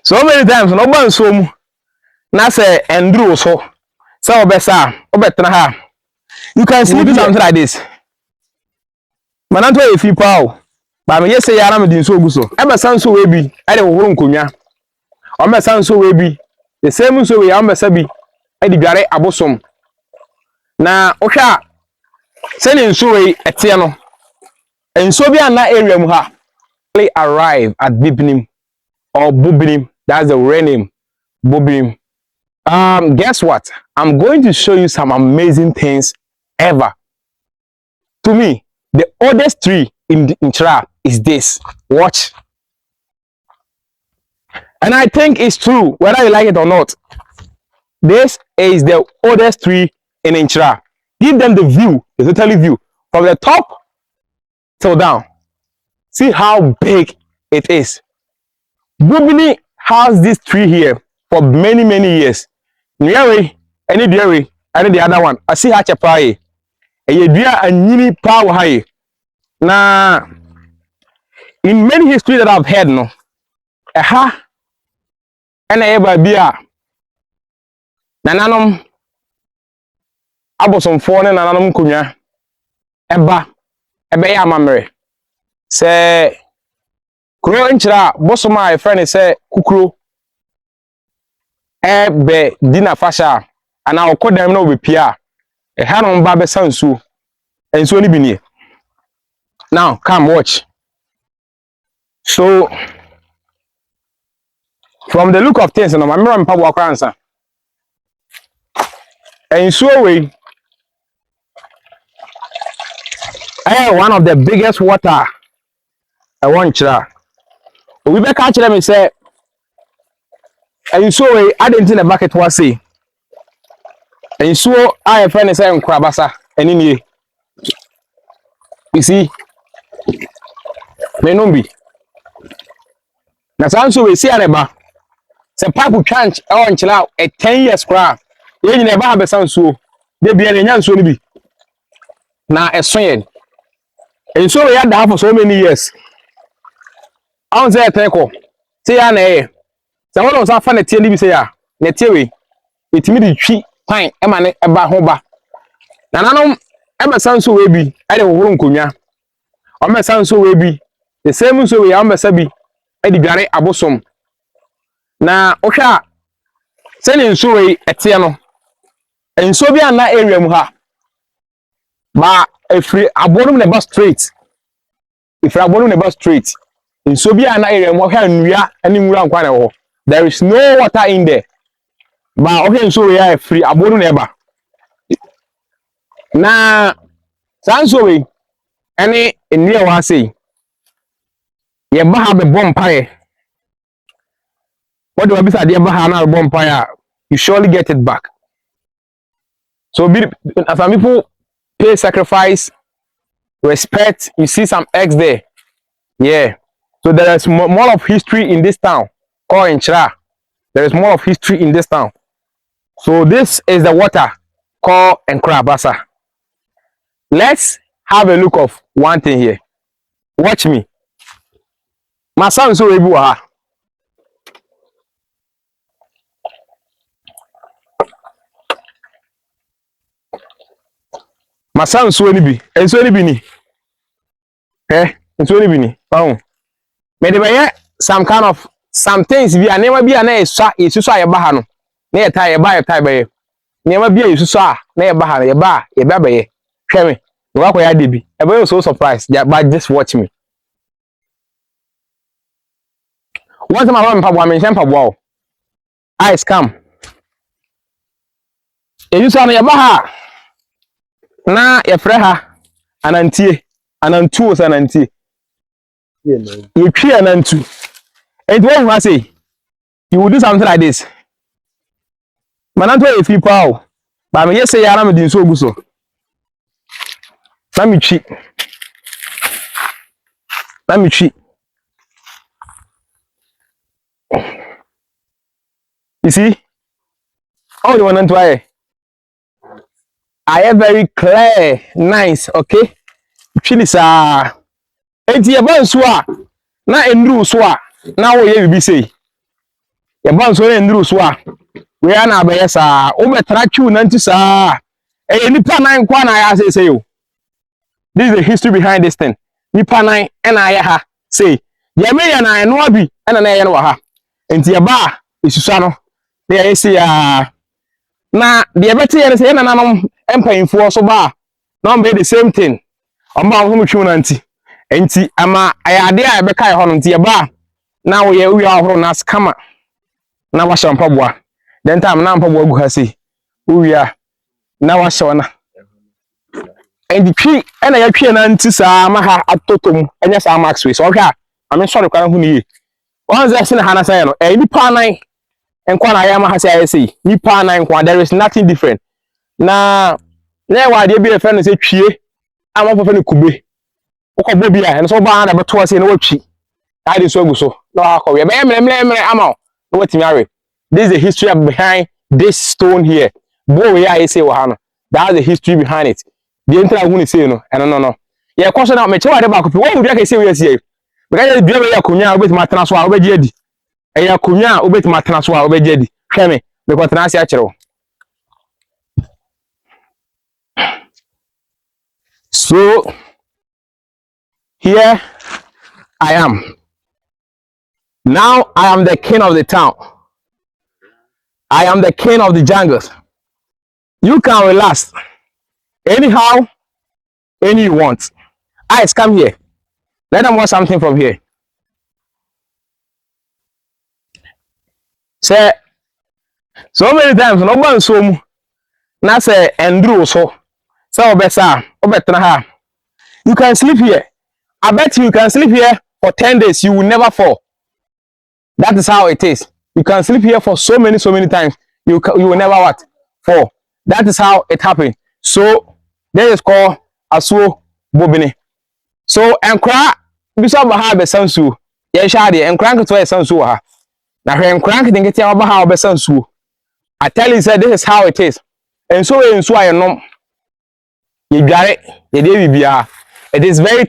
So many times no ban so mu na say enduro so obesa obetena ha. You can see do something like this. Mananto e fi pa ba me yese yara me din so ogu so. Ebe san so we bi e de wohoro nkonwa. O me san so we bi the same so we am besa bi e de dware abosom. Na ohwa se ne nso we ete no. Enso bi ana area mu ha. They arrive at Bobene or Bobene. That's the real name. Bobene. Guess what? I'm going to show you some amazing things ever. To me, the oldest tree in Chira is this. Watch. And I think it's true, whether you like it or not. This is the oldest tree in Chira. Give them the view, the total view, from the top till down. See how big it is. Bobene has this tree here for many, many years. Nearly any dairy, and the other one. I see how to pay. A year and nini power high. Now, in many history that I've heard, no, aha, and I ever be a nananum abosom phone and nananum kunya eba ya mamre. Say, Kuro inchra, bosoma, a friend say, Kukuro. Ebe dina fasha and I'll call them no be pia a hand on babe sansu and so ni now come watch. So from the look of things no my mirror mpa walk answer and so we one of the biggest water I want chira we be catch them say and so I didn't in the bucket was say and so I friend say nkrabasa and in you see me no be na sanso we see areba se papu chanch e on chila a 10 years cra ye nyina ba be sanso de bia ne nyanso no bi na eso yen and so we had that for so many years on say tenko say ya na e se won on sa fa na tie ni bi say ya na tie we etimi di twi kwan e ma ne e ba ho ba na nanom e be sanso we bi e de wohoro nkonwa o me sanso we bi the same so we am be sabi e di dware abosom na ohwa se ne nso we ete no enso bi ana area mu ha ba efri abonum ne ba straight if abonum ne ba straight enso bi ana area mu ohwa nwia ani nwura nkwa na ho there is no water in there ba ohwa enso we ya efri abonum ne ba na sanso we ani enye wa sei ye ba ha be bompae what do I be say ye ba ha na bompae you surely get it back. So some people pay sacrifice, respect. You see some eggs there. Yeah. So there is more of history in this town called Chira. There is more of history in this town. So this is the water called Nkrabasa. Let's have a look of one thing here. Watch me. My son so ebu my son so ni bi enso ni bi ni enso ni bi ni paun me de be some kind of some things bi anema bi na yesusu a ye ba ha no na ye ta be ye nema bi yesusu a na ye ba ha no ye ba be ye hwe me no akwa ya de bi e be so surprised but just watch me. One time I mpaboa me mpaboa o eyes come yesusu a na ye ba ha na ye frɛ ha anantie anantuo sanantie ye twi anantu and when I say you will do something like this mananto e fi paw ba me yese yara me din so ogu so na me twi you see all the one and try I am very clear, nice, okay? Chili sa. Enti e ban so a na enru so a na wo ye bibi sei. ye ban so ne nduru so a we ya na abaye saa wo betra twu nanti saa nipa nan kwa na ya say o. This is the history behind this thing. Nipa nan na ya ha say ye me ya na no abi na ye no wa ha enti ye ba isusa no na ye say na de bete ye say na nanom empayinfo so ba na be the same thing omba ho mutwu nanti enti ama ayade a be kai ho no enti ye ba na wo ye wi ahoro na skama na wa shampa boa then time na mpa boa gu ha sei wi a na wa shona and twi na ya twi na nti saa ma ha atotom enya saa max we so hwa ame sori kwa hu ni ye one say na hana say no nipa nan enkwa na ya ma ha say say nipa nan kwa there is nothing different na wa de bi e fe no say twie ama fa ne kube ukọbọ bi a so ba na beto ase na watwi that is so go so no akọwe be emre ama no watimi are. This is the history behind this stone here bo we I say wa no that's the history behind it. The entire hu ni say no no ye koso na me chewa de ba kopi wo mu ka say we say be ka dua be yakonya obeti matena so a obegi adi yakonya obeti matena so a obegi adi hwe me ko tena ase a kire wo. So here I am. Now I am the king of the town. I am the king of the jungles. You can relax anyhow, any you want. Eyes, come here. Let them want something from here. Say, so many times, no one so na say Andrew so. So obesa, obetra. You can sleep here. I bet you can sleep here for 10 days. You will never fall. That is how it is. You can sleep here for so many times. You will never what? Fall. That is how it happened. So this is called Asuo Bobene. So enkra bisa ba ha besansu. Ye sha de enkra nketo besansu ha. Na hwe enkra nkete ba ha besansu. I tell you say this is how it is. And so ensu ayenom. Ye dware, ye de bibia. It is very